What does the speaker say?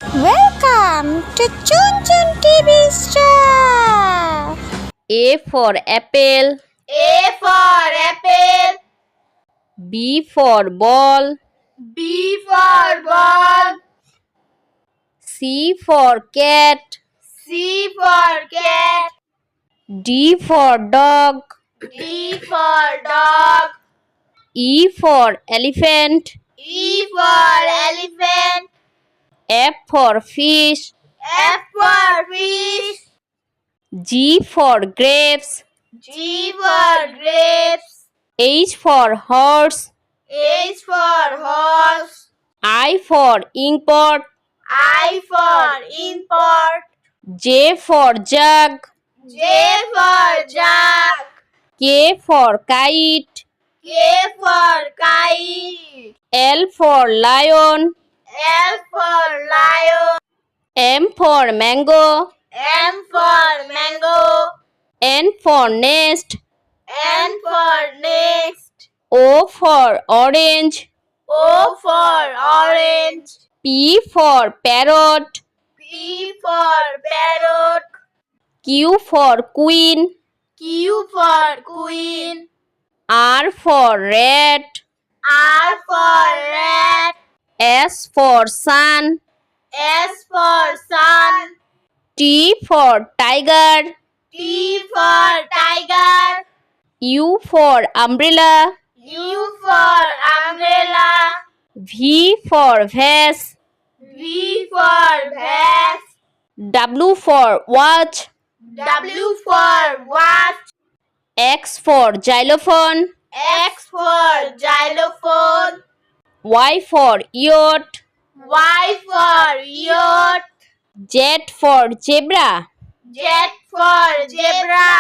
Welcome to Chun Chun TV Star. A for apple. A for apple. B for ball. B for ball. C for cat. C for cat. D for dog. D for dog. E for elephant. E for elephant. F for fish. F for fish. G for grapes. G for grapes. H for horse. H for horse. I for inkpot. I for import. J for jug. J for jug. K for kite. K for kite. L for lion. L for lion. M for mango. M for mango. N for nest. N for nest. O for orange. O for orange. P for parrot. P for parrot. Q for queen. Q for queen. R for rat. R for rat. S for sun. S for sun. T for tiger. T for tiger. U for umbrella. U for umbrella. V for vase. V for vase. W for watch. W for watch. X for xylophone. X for xylophone. Y for yacht. Y for yacht. Z for zebra. Z for zebra.